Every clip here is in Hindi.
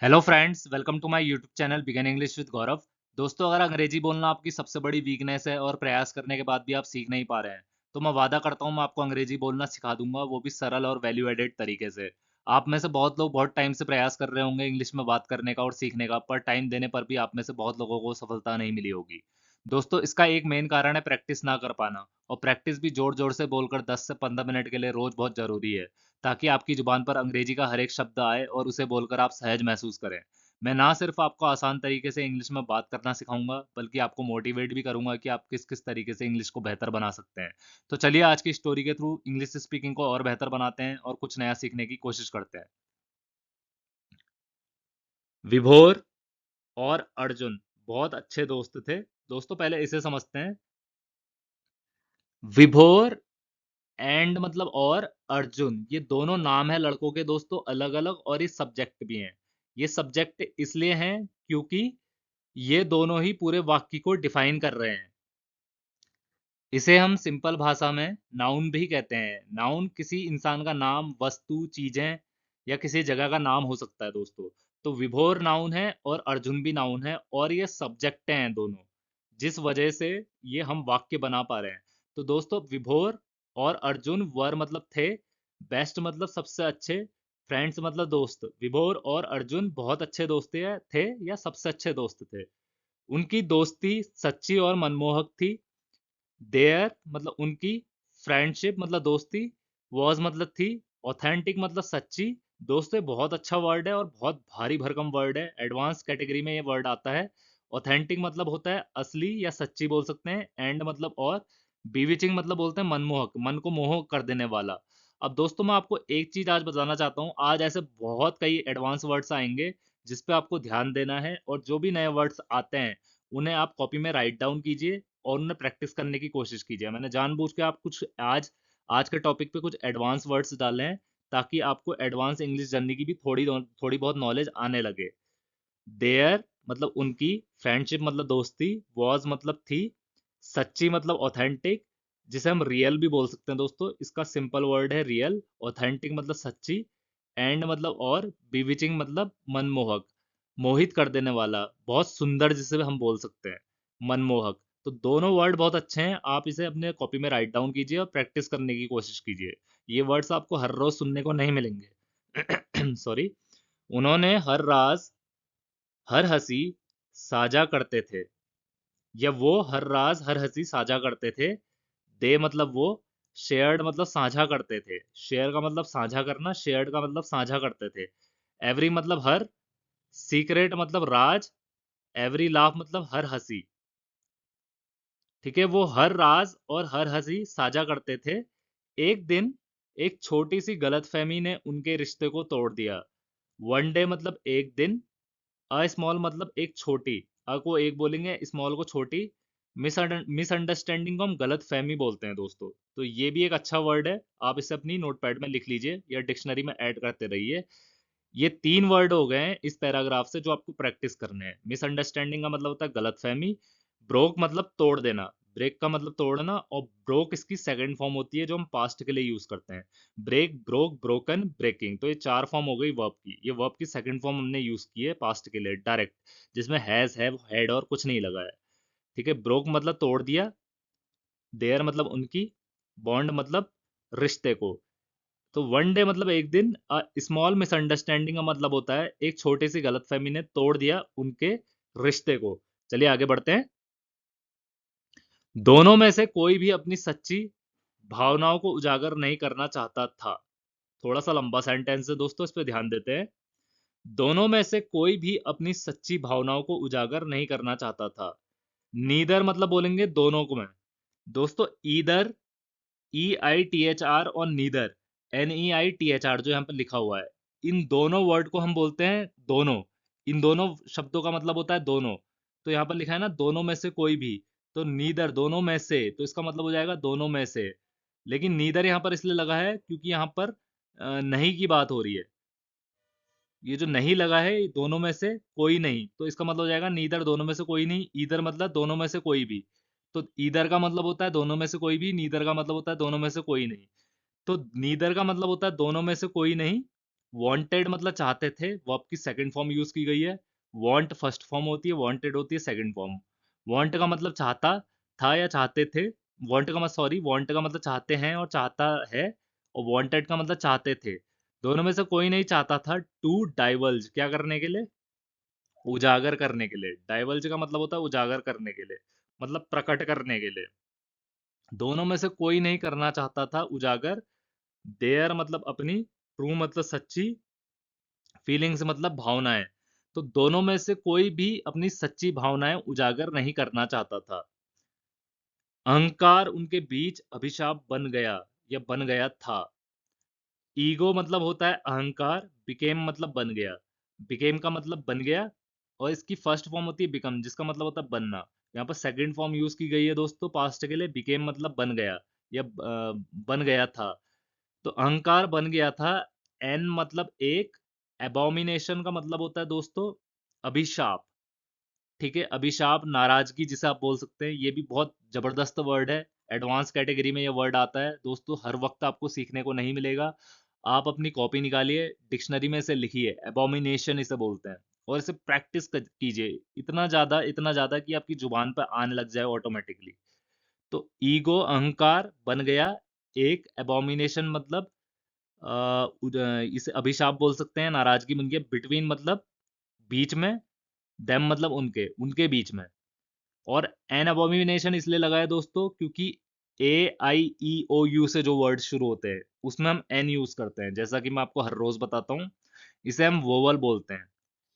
Hello friends, welcome to my YouTube channel begin English with Gaurav. दोस्तों, अगर अंग्रेजी बोलना आपकी सबसे बड़ी वीकनेस है और प्रयास करने के बाद भी आप सीख नहीं पा रहे हैं, तो मैं वादा करता हूँ मैं आपको अंग्रेजी बोलना सिखा दूंगा, वो भी सरल और वैल्यू एडेड तरीके से। आप में से बहुत लोग बहुत टाइम से प्रयास कर रहे होंगे इंग्लिश में बात करने का और सीखने का, पर टाइम देने पर भी आप में से बहुत लोगों को सफलता नहीं मिली होगी। दोस्तों, इसका एक मेन कारण है प्रैक्टिस ना कर पाना, और प्रैक्टिस भी जोर जोर से बोलकर 10 से 15 मिनट के लिए रोज बहुत जरूरी है, ताकि आपकी जुबान पर अंग्रेजी का हर एक शब्द आए और उसे बोलकर आप सहज महसूस करें। मैं ना सिर्फ आपको आसान तरीके से इंग्लिश में बात करना सिखाऊंगा, बल्कि आपको मोटिवेट भी करूंगा कि आप किस किस तरीके से इंग्लिश को बेहतर बना सकते हैं। तो चलिए आज की स्टोरी के थ्रू इंग्लिश स्पीकिंग को और बेहतर बनाते हैं और कुछ नया सीखने की कोशिश करते हैं। विभोर और अर्जुन बहुत अच्छे दोस्त थे। दोस्तों, पहले इसे समझते हैं। विभोर एंड मतलब और अर्जुन, ये दोनों नाम है लड़कों के दोस्तों, अलग अलग, और ये सब्जेक्ट भी हैं। ये सब्जेक्ट इसलिए हैं क्योंकि ये दोनों ही पूरे वाक्य को डिफाइन कर रहे हैं। इसे हम सिंपल भाषा में नाउन भी कहते हैं। नाउन किसी इंसान का नाम, वस्तु, चीजें या किसी जगह का नाम हो सकता है दोस्तों। तो विभोर नाउन है और अर्जुन भी नाउन है, और ये सब्जेक्ट हैं दोनों, जिस वजह से ये हम वाक्य बना पा रहे हैं। तो दोस्तों, विभोर और अर्जुन वर मतलब थे, बेस्ट मतलब सबसे अच्छे, फ्रेंड्स मतलब दोस्त। विभोर और अर्जुन बहुत अच्छे दोस्त थे या सबसे अच्छे दोस्त थे। उनकी दोस्ती सच्ची और मनमोहक थी। देयर मतलब उनकी, फ्रेंडशिप मतलब दोस्ती, वॉज मतलब थी, ऑथेंटिक मतलब सच्ची। दोस्तों, बहुत अच्छा वर्ड है और बहुत भारी भरकम वर्ड है, एडवांस कैटेगरी में ये वर्ड आता है। ऑथेंटिक मतलब होता है असली या सच्ची बोल सकते हैं, एंड मतलब और, बीविचिंग मतलब बोलते हैं मनमोहक, मन को मोह कर देने वाला। अब दोस्तों, मैं आपको एक चीज आज बताना चाहता हूँ। आज ऐसे बहुत कई एडवांस वर्ड्स आएंगे जिस पे आपको ध्यान देना है, और जो भी नए वर्ड्स आते हैं उन्हें आप कॉपी में राइट डाउन कीजिए और उन्हें प्रैक्टिस करने की कोशिश कीजिए। मैंने जानबूझ के आप कुछ आज आज के टॉपिक पे कुछ एडवांस वर्ड्स डाले हैं, ताकि आपको एडवांस इंग्लिश जर्नी की भी थोड़ी बहुत नॉलेज आने लगे। देयर मतलब उनकी, फ्रेंडशिप मतलब दोस्ती, वॉज मतलब थी, सच्ची मतलब ऑथेंटिक, जिसे हम रियल भी बोल सकते हैं दोस्तों, इसका सिंपल वर्ड है रियल। ऑथेंटिक मतलब सच्ची, एंड मतलब और, बीविचिंग मतलब मनमोहक, मोहित कर देने वाला, बहुत सुंदर जिसे हम बोल सकते हैं, मनमोहक। तो दोनों वर्ड बहुत अच्छे हैं, आप इसे अपने कॉपी में राइट डाउन कीजिए और प्रैक्टिस करने की कोशिश कीजिए। ये वर्ड्स आपको हर रोज सुनने को नहीं मिलेंगे। सॉरी। उन्होंने हर राज, हर हंसी साझा करते थे, या वो हर राज हर हंसी साझा करते थे। दे मतलब वो, शेयर्ड मतलब साझा करते थे, शेयर का मतलब साझा करना, शेयर्ड का मतलब साझा करते थे। एवरी मतलब हर, सीक्रेट मतलब राज, एवरी लाफ मतलब हर हंसी। ठीक है, वो हर राज और हर हंसी साझा करते थे। एक दिन एक छोटी सी गलतफहमी ने उनके रिश्ते को तोड़ दिया। वन डे मतलब एक दिन, अ स्मॉल मतलब एक छोटी, अ को एक बोलेंगे, स्मॉल को छोटी। मिसअंडरस्टैंडिंग को हम गलत फहमी बोलते हैं दोस्तों। तो ये भी एक अच्छा वर्ड है, आप इसे अपनी नोटपैड में लिख लीजिए या डिक्शनरी में ऐड करते रहिए। ये 3 वर्ड हो गए हैं इस पैराग्राफ से जो आपको प्रैक्टिस करने हैं। मिसअंडरस्टैंडिंग का मतलब होता है गलतफहमी, ब्रोक मतलब तोड़ देना, ब्रेक का मतलब तोड़ना, और ब्रोक इसकी सेकंड फॉर्म होती है जो हम पास्ट के लिए यूज करते हैं। ब्रेक, ब्रोक, ब्रोकन, ब्रेकिंग, तो ये 4 फॉर्म हो गई वर्ब की। ये वर्ब की सेकंड फॉर्म हमने यूज की है पास्ट के लिए डायरेक्ट, जिसमें हैज, हैव, हैड और कुछ नहीं लगा है। ठीक है, ब्रोक मतलब तोड़ दिया, देयर मतलब उनकी, बॉन्ड मतलब रिश्ते को। तो वन डे मतलब एक दिन, स्मॉल मिसअंडरस्टैंडिंग का मतलब होता है एक छोटी सी गलतफहमी ने तोड़ दिया उनके रिश्ते को। चलिए आगे बढ़ते हैं। दोनों में से कोई भी अपनी सच्ची भावनाओं को उजागर नहीं करना चाहता था। थोड़ा सा लंबा सेंटेंस है दोस्तों, इस पे ध्यान देते हैं। दोनों में से कोई भी अपनी सच्ची भावनाओं को उजागर नहीं करना चाहता था। नीदर मतलब बोलेंगे दोनों को मैं। दोस्तों, ईदर, EITHR, और नीदर, NEITHR जो यहाँ पर लिखा हुआ है, इन दोनों वर्ड को हम बोलते हैं दोनों। इन दोनों शब्दों का मतलब होता है दोनों। तो यहाँ पर लिखा है ना दोनों में से कोई भी, तो नीदर दोनों में से, तो इसका मतलब हो जाएगा दोनों में से। लेकिन नीदर यहाँ पर इसलिए लगा है क्योंकि यहाँ पर नहीं की बात हो रही है। ये जो नहीं लगा है, ये दोनों में से कोई नहीं, तो इसका मतलब हो जाएगा नीदर दोनों में से कोई नहीं, ईदर मतलब दोनों में से कोई भी। तो ईदर का मतलब होता है दोनों में से कोई भी, नीदर का मतलब होता है दोनों में से कोई नहीं। तो नीदर का मतलब होता है दोनों में से कोई नहीं, वांटेड मतलब चाहते थे, वर्ब की सेकंड फॉर्म यूज की गई है। वांट फर्स्ट फॉर्म होती है, वांटेड होती है सेकंड फॉर्म। वांट का मतलब चाहता था या चाहते थे। वांट का मतलब चाहते हैं और चाहता है। और वांटेड का मतलब चाहते थे। दोनों में से कोई नहीं चाहता था टू डाइवल्ज, क्या करने के लिए? उजागर करने के लिए। डाइवल्ज का मतलब होता है उजागर करने के लिए, मतलब प्रकट करने के लिए। दोनों में से कोई नहीं करना चाहता था उजागर। देयर मतलब अपनी, ट्रू मतलब सच्ची, फीलिंग्स मतलब भावनाएं। तो दोनों में से कोई भी अपनी सच्ची भावनाएं उजागर नहीं करना चाहता था। अहंकार उनके बीच अभिशाप बन गया या बन गया था। ईगो मतलब होता है अहंकार, बिकेम मतलब बन गया। बिकेम का मतलब बन गया, और इसकी फर्स्ट फॉर्म होती है बिकम, जिसका मतलब होता है बनना। यहाँ पर सेकंड फॉर्म यूज की गई है दोस्तों पास्ट के लिए, बिकेम मतलब बन गया या बन गया था। तो अहंकार बन गया था। एन मतलब एक, एबोमिनेशन का मतलब होता है दोस्तों अभिशाप। ठीक है, अभिशाप, नाराजगी जिसे आप बोल सकते हैं, ये भी बहुत जबरदस्त वर्ड है। एडवांस कैटेगरी में ये वर्ड आता है दोस्तों, हर वक्त आपको सीखने को नहीं मिलेगा। आप अपनी कॉपी निकालिए, डिक्शनरी में इसे लिखिए, एबोमिनेशन इसे बोलते हैं। और इसे प्रैक्टिस कीजिए, इतना ज्यादा कि आपकी जुबान पर आने लग जाए ऑटोमेटिकली। तो ईगो अहंकार बन गया एक, एबोमिनेशन मतलब इसे अभिशाप बोल सकते हैं, नाराजगी बन गया, बिटवीन मतलब बीच में, देम मतलब उनके उनके बीच में। और एन अबोमिनेशन इसलिए लगाया दोस्तों क्योंकि AIEOU से जो वर्ड शुरू होते हैं उसमें हम एन यूज करते हैं, जैसा कि मैं आपको हर रोज बताता हूँ। इसे हम वोवल बोलते हैं।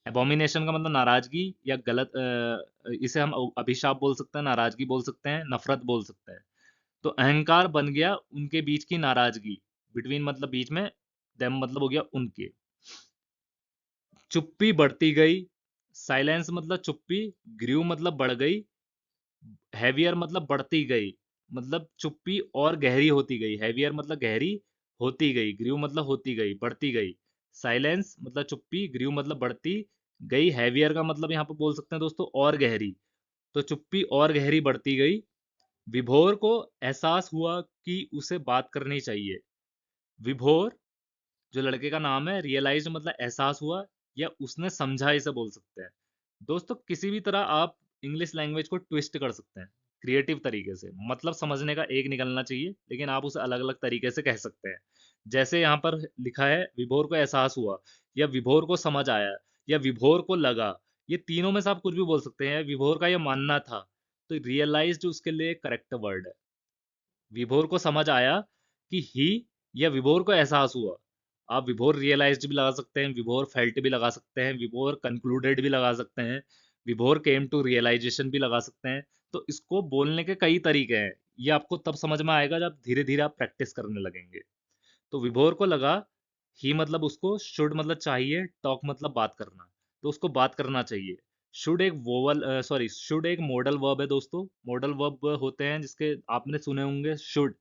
एबोमिनेशन का मतलब नाराजगी या इसे हम अभिशाप बोल सकते हैं, नाराजगी बोल सकते हैं, नफरत बोल सकते हैं। तो अहंकार बन गया उनके बीच की नाराजगी, बिटवीन मतलब बीच में, देम मतलब हो गया उनके। चुप्पी बढ़ती गई, साइलेंस मतलब चुप्पी, ग्रीव मतलब बढ़ गई, हैवियर मतलब बढ़ती गई, मतलब चुप्पी और गहरी होती गई। हैवियर मतलब गहरी होती गई, ग्रीव मतलब होती गई, बढ़ती गई। साइलेंस मतलब चुप्पी, ग्रीव मतलब बढ़ती गई, हैवियर का मतलब यहाँ पर बोल सकते हैं दोस्तों और गहरी। तो चुप्पी और गहरी बढ़ती गई। विभोर को एहसास हुआ कि उसे बात करनी चाहिए। विभोर जो लड़के का नाम है, रियलाइज मतलब एहसास हुआ या उसने समझा, इसे बोल सकते हैं। दोस्तों किसी भी तरह आप इंग्लिश लैंग्वेज को ट्विस्ट कर सकते हैं क्रिएटिव तरीके से, मतलब समझने का एक निकलना चाहिए, लेकिन आप उसे अलग अलग तरीके से कह सकते हैं। जैसे यहाँ पर लिखा है, विभोर को एहसास हुआ, या विभोर को समझ आया, या विभोर को लगा। ये तीनों में से आप कुछ भी बोल सकते हैं। विभोर का ये मानना था, तो रियलाइज्ड उसके लिए करेक्ट वर्ड है। विभोर को समझ आया कि ही, या विभोर को एहसास हुआ। आप विभोर रियलाइज्ड भी लगा सकते हैं, विभोर फेल्ट भी लगा सकते हैं, विभोर कंक्लूडेड भी लगा सकते हैं, विभोर केम टू रियलाइजेशन भी लगा सकते हैं। तो इसको बोलने के कई तरीके हैं। ये आपको तब समझ में आएगा जब धीरे धीरे आप प्रैक्टिस करने लगेंगे। तो विभोर को लगा, ही मतलब उसको, शुड मतलब चाहिए, टॉक मतलब बात करना, तो उसको बात करना चाहिए। शुड एक मॉडल वर्ब है दोस्तों। मॉडल वर्ब होते हैं जिसके आपने सुने होंगे, should,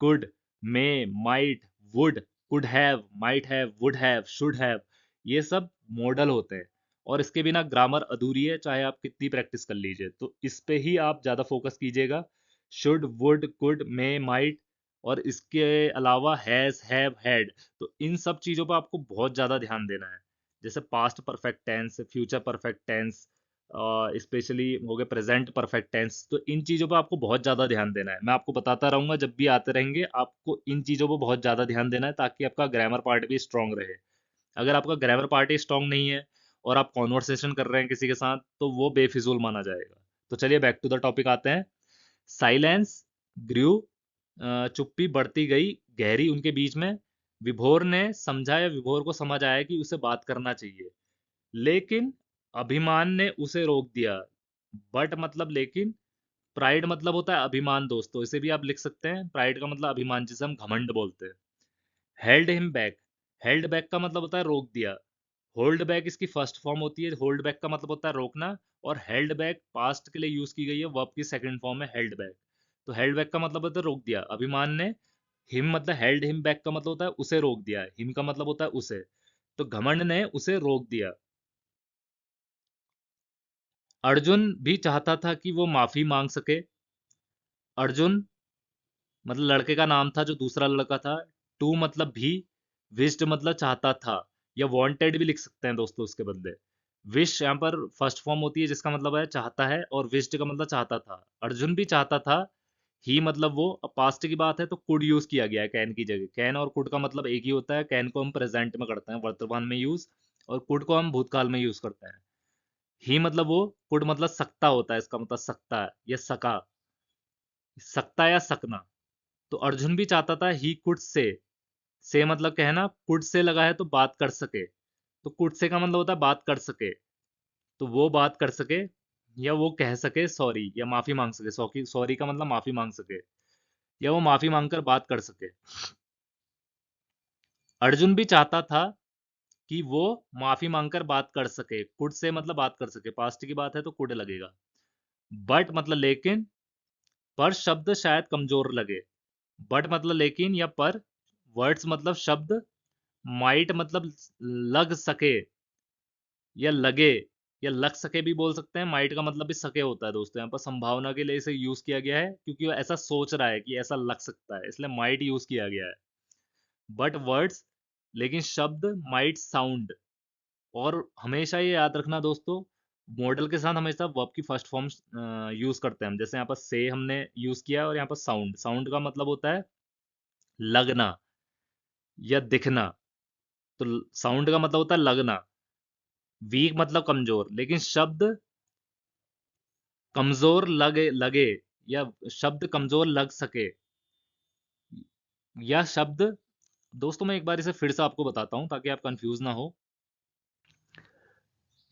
could, may, might, would, could have, might have, would have, should have. ये सब मॉडल होते हैं, और इसके बिना ग्रामर अधूरी है, चाहे आप कितनी प्रैक्टिस कर लीजिए। तो इस पे ही आप ज्यादा फोकस कीजिएगा। Should, would, could, may, might, और इसके अलावा हैज, हैव, हैड। तो इन सब चीजों पर आपको बहुत ज्यादा ध्यान देना है। जैसे past perfect tense, future perfect tense, specially हो गए प्रेजेंट परफेक्ट टेंस। तो इन चीजों पर आपको बहुत ज्यादा ध्यान देना है। मैं आपको बताता रहूंगा जब भी आते रहेंगे, आपको इन चीजों पर बहुत ज्यादा ध्यान देना है, ताकि आपका ग्रामर पार्ट भी स्ट्रांग रहे। अगर आपका ग्रामर पार्ट ही स्ट्रांग नहीं है और आप कॉन्वर्सेशन कर रहे हैं किसी के साथ, तो वो बेफिजूल माना जाएगा। तो चलिए बैक टू द टॉपिक आते हैं। साइलेंस ग्रू, चुप्पी बढ़ती गई गहरी उनके बीच में। विभोर ने समझा, या विभोर को समझ आया कि उसे बात करना चाहिए, लेकिन अभिमान ने उसे रोक दिया। बट मतलब लेकिन। प्राइड मतलब होता है अभिमान दोस्तों, इसे भी आप लिख सकते हैं। प्राइड का मतलब अभिमान, जिसे हम घमंड बोलते हैं। Held him back, held back का मतलब होता है रोक दिया। होल्ड बैक इसकी फर्स्ट फॉर्म होती है। होल्ड बैक का मतलब होता है रोकना, और हेल्ड बैक पास्ट के लिए यूज की गई है, वर्ब की सेकंड फॉर्म है हेल्ड बैक। तो हेल्ड बैक का मतलब होता है रोक दिया, अभिमान ने। हिम मतलब हेल्ड हिम बैक का मतलब होता है उसे रोक दिया, हिम का मतलब होता है उसे। तो घमंड ने उसे रोक दिया। अर्जुन भी चाहता था कि वो माफी मांग सके। अर्जुन मतलब लड़के का नाम था जो दूसरा लड़का था। टू मतलब भी, विश्ड मतलब चाहता था। या वांटेड भी लिख सकते हैं दोस्तों उसके बदले। विश यहाँ पर फर्स्ट फॉर्म होती है जिसका मतलब है चाहता है, और विश्ड का मतलब चाहता था। अर्जुन भी चाहता था। ही मतलब वो, अब पास्ट की बात है तो कुड यूज किया गया है कैन की जगह। कैन और कुड का मतलब एक ही होता है। कैन को हम प्रेजेंट में करते हैं, वर्तमान में यूज, और कुड को हम भूतकाल में यूज करते हैं। ही मतलब वो, कुड मतलब सकता होता है, इसका मतलब सकता है या सका, सकता या सकना। तो अर्जुन भी चाहता था ही कुड से मतलब कहना, कुड से लगा है तो बात कर सके। तो कुड से का मतलब होता है बात कर सके। तो वो बात कर सके, या वो कह सके सॉरी, या माफी मांग सके। सॉरी, सॉरी का मतलब माफी मांग सके, या वो माफी मांगकर बात कर सके। अर्जुन भी चाहता था कि वो माफी मांगकर बात कर सके। कुड से मतलब बात कर सके, पास्ट की बात है तो कुड लगेगा। बट मतलब लेकिन, पर शब्द शायद कमजोर लगे। बट मतलब लेकिन या पर, वर्ड्स मतलब शब्द, माइट मतलब लग सके या लगे, या लग सके भी बोल सकते हैं। माइट का मतलब भी सके होता है दोस्तों। यहाँ पर संभावना के लिए इसे यूज किया गया है, क्योंकि वो ऐसा सोच रहा है कि ऐसा लग सकता है, इसलिए माइट यूज किया गया है। बट वर्ड्स, लेकिन शब्द, माइट साउंड। और हमेशा ये याद रखना दोस्तों, मॉडल के साथ हमेशा वर्ब की फर्स्ट फॉर्म यूज करते हैं हम। जैसे यहाँ पर से हमने यूज किया, और यहाँ पर साउंड, साउंड का मतलब होता है लगना या दिखना। तो साउंड का मतलब होता है लगना। वीक मतलब कमजोर, लेकिन शब्द कमजोर लगे लगे, या शब्द कमजोर लग सके, या शब्द, दोस्तों मैं एक बार इसे फिर से आपको बताता हूं ताकि आप कंफ्यूज ना हो।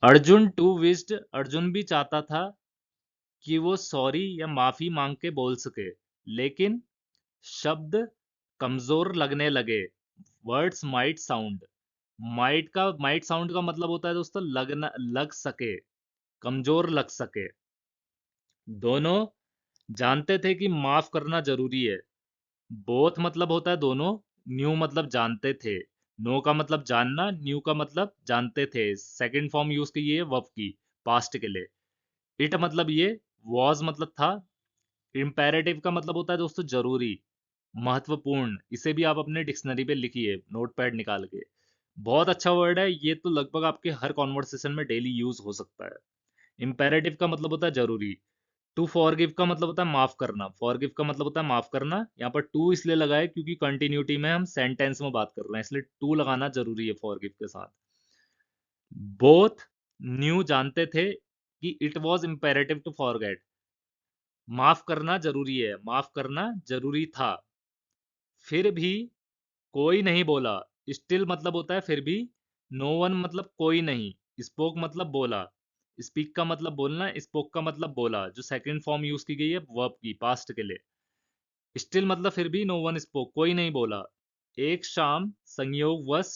अर्जुन टू विश्ड, अर्जुन भी चाहता था कि वो सॉरी या माफी मांग के बोल सके, लेकिन शब्द कमजोर लगने लगे। Words might sound. Might sound का मतलब होता है दोस्तों लगना, लग सके, कमजोर लग सके। दोनों जानते थे कि माफ करना जरूरी है। बोथ मतलब होता है दोनों। न्यू मतलब जानते थे। नो का मतलब जानना, न्यू का मतलब जानते थे। सेकंड फॉर्म यूज की है वर्ब की, पास्ट के लिए। इट मतलब ये, वॉज मतलब था। इम्पेरेटिव का मतलब होता है दोस्तों जरूरी, महत्वपूर्ण। इसे भी आप अपने डिक्शनरी पे लिखिए नोट पैड निकाल के। बहुत अच्छा वर्ड है ये, तो लगभग आपके हर कॉन्वर्सेशन में डेली यूज हो सकता है। इम्पेरेटिव का मतलब होता है जरूरी। टू फॉरगिव का मतलब होता है माफ करना। फॉरगिव का मतलब होता है माफ करना। यहाँ पर टू इसलिए लगा है क्योंकि कंटिन्यूटी में हम सेंटेंस में बात कर रहे हैं, इसलिए टू लगाना जरूरी है फॉरगिव के साथ। बोथ न्यू जानते थे कि it was imperative to forget, माफ करना जरूरी है, माफ करना जरूरी था। फिर भी कोई नहीं बोला। स्टिल मतलब होता है फिर भी। नो वन मतलब कोई नहीं। स्पोक मतलब बोला। स्पीक का मतलब बोलना, स्पोक का मतलब बोला, जो सेकंड फॉर्म यूज की गई है वर्ब की पास्ट के लिए। स्टिल मतलब फिर भी, नो वन स्पोक, कोई नहीं बोला। एक शाम संयोगवश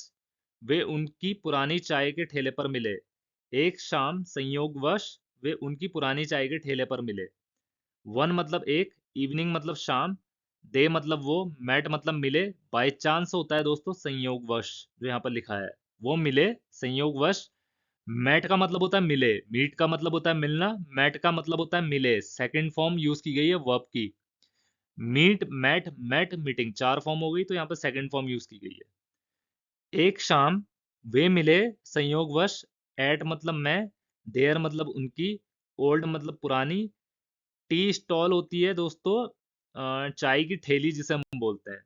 वे उनकी पुरानी चाय के ठेले पर मिले। एक शाम संयोगवश वे उनकी पुरानी चाय के ठेले पर मिले। वन मतलब एक, इवनिंग मतलब शाम, डे मतलब वो, मेट मतलब मिले। बाय चांस होता है दोस्तों संयोगवश, जो यहाँ पर लिखा है वो मिले संयोगवश। मेट का मतलब होता है मिले, मीट का मतलब होता है मिलना, मेट का मतलब होता है मिले। सेकंड फॉर्म यूज की गई है वर्ब की। मीट, मेट, मेट, मीटिंग, चार फॉर्म हो गई, तो यहाँ पर सेकंड फॉर्म यूज की गई है। एक शाम वे मिले संयोगवश। एट मतलब मैं, देयर मतलब उनकी, ओल्ड मतलब पुरानी। टी स्टॉल होती है दोस्तों चाय की ठेली जिसे हम बोलते हैं।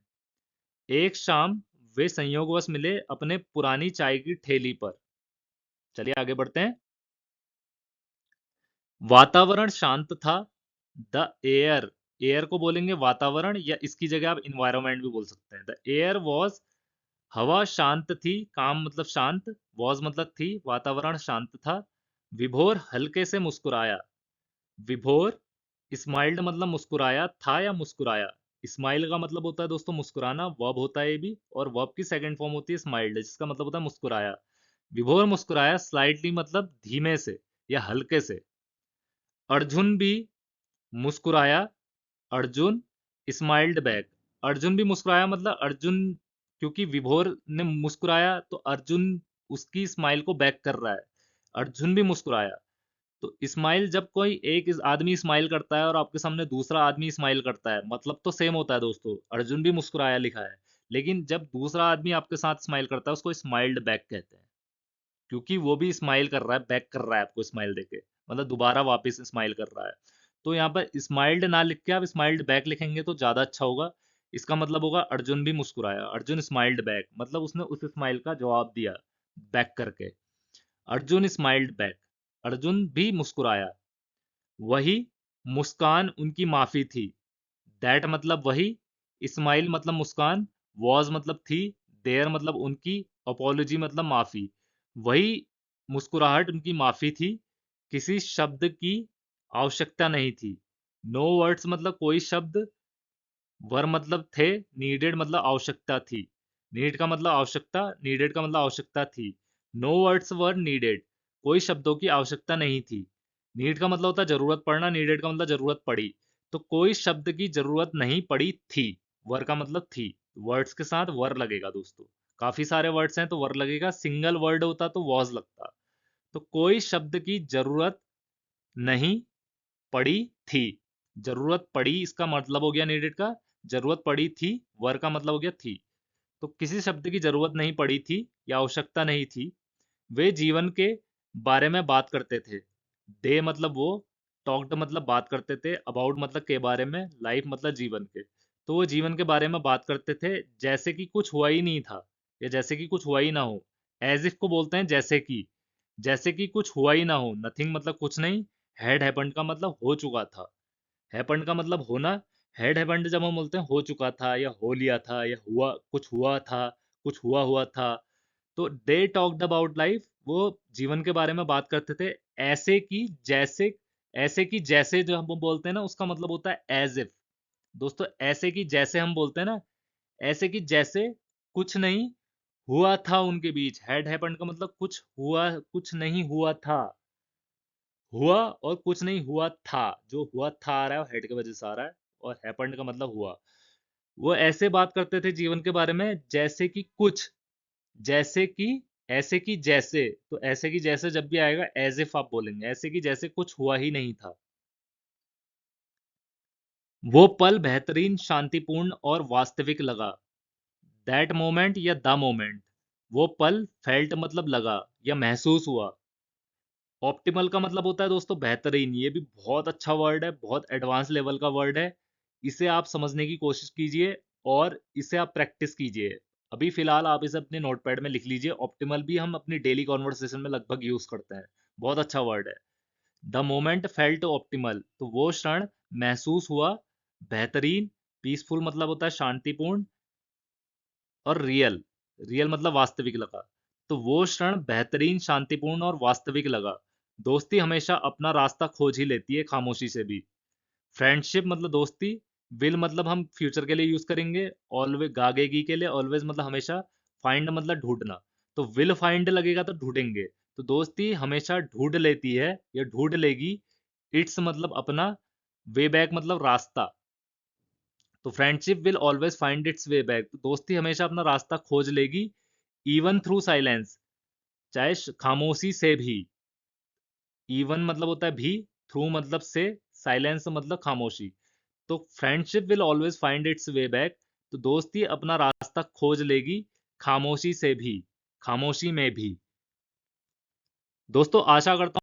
एक शाम वे संयोगवश मिले अपने पुरानी चाय की ठेली पर। चलिए आगे बढ़ते हैं। वातावरण शांत था। द एयर, एयर को बोलेंगे वातावरण, या इसकी जगह आप इन्वायरमेंट भी बोल सकते हैं। द एयर वॉज, हवा शांत थी। काम मतलब शांत, वॉज मतलब थी, वातावरण शांत था। विभोर हल्के से मुस्कुराया। विभोर, स्माइल्ड मतलब मुस्कुराया था या मुस्कुराया। स्माइल का मतलब होता है दोस्तों मुस्कुराना, वर्ब होता है ये भी, और वर्ब की सेकंड फॉर्म होती है स्माइल्ड, जिसका मतलब होता है मुस्कुराया। विभोर मुस्कुराया, स्लाइटली मतलब धीमे से या हल्के से। अर्जुन भी मुस्कुराया। Arjun smiled back. अर्जुन भी मुस्कुराया मतलब अर्जुन, क्योंकि विभोर ने मुस्कुराया तो अर्जुन उसकी स्माइल को बैक कर रहा है। अर्जुन भी मुस्कुराया। तो स्माइल, जब कोई एक आदमी स्माइल करता है और आपके सामने दूसरा आदमी स्माइल करता है, मतलब तो सेम होता है दोस्तों। अर्जुन भी मुस्कुराया लिखा है, लेकिन जब दूसरा आदमी आपके साथ स्माइल करता है उसको स्माइल्ड बैक कहते हैं, क्योंकि वो भी स्माइल कर रहा है, बैक कर रहा है आपको स्माइल देके, मतलब दोबारा वापस स्माइल कर रहा है। तो यहाँ पर स्माइल्ड ना लिख के आप स्माइल्ड बैक लिखेंगे तो ज्यादा अच्छा होगा। इसका मतलब होगा अर्जुन भी मुस्कुराया, अर्जुन स्माइल्ड बैक, मतलब उसने उस स्माइल का जवाब दिया बैक करके। अर्जुन स्माइल्ड बैक, अर्जुन भी मुस्कुराया। वही मुस्कान उनकी माफी थी, दैट मतलब वही, स्माइल मतलब मुस्कान, वॉज मतलब थी, देयर मतलब उनकी, अपोलॉजी मतलब माफी। वही मुस्कुराहट उनकी माफी थी, किसी शब्द की आवश्यकता नहीं थी। नो वर्ड्स मतलब कोई शब्द, वर मतलब थे, नीडेड मतलब आवश्यकता थी। नीड का मतलब आवश्यकता, नीडेड का मतलब आवश्यकता थी। नो वर्ड्स वर नीडेड, कोई शब्दों की आवश्यकता नहीं थी। नीड का मतलब होता है जरूरत पड़ना, नीडेड का मतलब जरूरत पड़ी। तो कोई शब्द की जरूरत नहीं पड़ी थी, वर का मतलब थी। वर्ड्स के साथ वर लगेगा दोस्तों, काफी सारे वर्ड्स हैं तो वर लगेगा, सिंगल वर्ड होता तो वॉज लगता। तो कोई शब्द की जरूरत नहीं पड़ी थी, जरूरत पड़ी इसका मतलब हो गया नीडेड का, जरूरत पड़ी थी वर का मतलब हो गया थी। तो किसी शब्द की जरूरत नहीं पड़ी थी या आवश्यकता नहीं थी। वे जीवन के बारे में बात करते थे, दे मतलब वो, टॉक्ड मतलब बात करते थे, अबाउट मतलब के बारे में, लाइफ मतलब जीवन के। तो वो जीवन के बारे में बात करते थे जैसे कि कुछ हुआ ही नहीं था, या जैसे कि कुछ हुआ ही ना हो। एज इफ को बोलते हैं जैसे कि, जैसे कि कुछ हुआ ही ना हो, नथिंग मतलब कुछ नहीं, हैड हैपेंड का मतलब हो चुका था। हैपेंड का मतलब होना, हैड हैपेंड जब हम बोलते हैं हो चुका था या हो लिया था या हुआ, कुछ हुआ था, कुछ हुआ हुआ था। तो दे टॉक्ड अबाउट लाइफ, वो जीवन के बारे में बात करते थे ऐसे कि जैसे, ऐसे कि जैसे जो हम बोलते हैं ना उसका मतलब होता है एज इफ। दोस्तों ऐसे कि जैसे हम बोलते हैं ना, ऐसे कि जैसे कुछ नहीं हुआ था उनके बीच। हैड हैपेंड का मतलब कुछ हुआ, कुछ नहीं हुआ था, हुआ और कुछ नहीं हुआ था। जो हुआ था आ रहा है हेड की वजह से आ रहा है, और हैपेंड का मतलब हुआ। वो ऐसे बात करते थे जीवन के बारे में जैसे कि कुछ, जैसे कि, ऐसे कि जैसे, तो ऐसे कि जैसे जब भी आएगा एज इफ आप बोलेंगे, ऐसे कि जैसे कुछ हुआ ही नहीं था। वो पल बेहतरीन, शांतिपूर्ण और वास्तविक लगा, दैट मोमेंट या द मोमेंट। वो पल फेल्ट मतलब लगा या महसूस हुआ। ऑप्टिमल का मतलब होता है दोस्तों बेहतरीन, ये भी बहुत अच्छा वर्ड है, बहुत एडवांस लेवल का वर्ड है। इसे आप समझने की कोशिश कीजिए और इसे आप प्रैक्टिस कीजिए। अभी फिलहाल आप इसे अपने नोटपैड में लिख लीजिए। ऑप्टिमल भी हम अपनी डेली कॉन्वर्सेशन में लगभग यूज करते हैं, बहुत अच्छा वर्ड है। द मोमेंट फेल्ट ऑप्टिमल, तो वो क्षण महसूस हुआ बेहतरीन। पीसफुल मतलब होता है शांतिपूर्ण, और रियल, रियल मतलब वास्तविक लगा। तो वो क्षण बेहतरीन, शांतिपूर्ण और वास्तविक लगा। दोस्ती हमेशा अपना रास्ता खोज ही लेती है, खामोशी से भी। फ्रेंडशिप मतलब दोस्ती, विल मतलब हम फ्यूचर के लिए यूज करेंगे, ऑलवेज गागेगी के लिए, ऑलवेज मतलब हमेशा, फाइंड मतलब ढूंढना। तो विल फाइंड लगेगा तो ढूंढेंगे। तो दोस्ती हमेशा ढूंढ लेती है या ढूंढ लेगी। इट्स मतलब अपना, वे बैक मतलब रास्ता। तो friendship will always find its way back, तो दोस्ती हमेशा अपना रास्ता खोज लेगी। इवन थ्रू साइलेंस, चाहे खामोशी से भी। इवन मतलब होता है भी, थ्रू मतलब से, साइलेंस मतलब खामोशी। तो friendship will always find its way back, तो दोस्ती अपना रास्ता खोज लेगी, खामोशी से भी, खामोशी में भी। दोस्तों आशा करता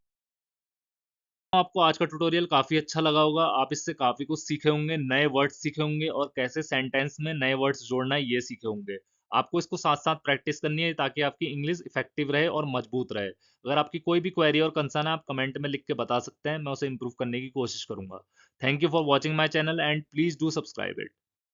हूँ आपको आज का ट्यूटोरियल काफी अच्छा लगा होगा, आप इससे काफी कुछ सीखे होंगे, नए वर्ड्स सीखे होंगे और कैसे सेंटेंस में नए वर्ड्स जोड़ना है ये सीखे होंगे। आपको इसको साथ साथ प्रैक्टिस करनी है ताकि आपकी इंग्लिश इफेक्टिव रहे और मजबूत रहे। अगर आपकी कोई भी क्वेरी और कंसर्न है आप कमेंट में लिख के बता सकते हैं, मैं उसे इंप्रूव करने की कोशिश करूंगा। Thank you for watching my channel and please do subscribe it.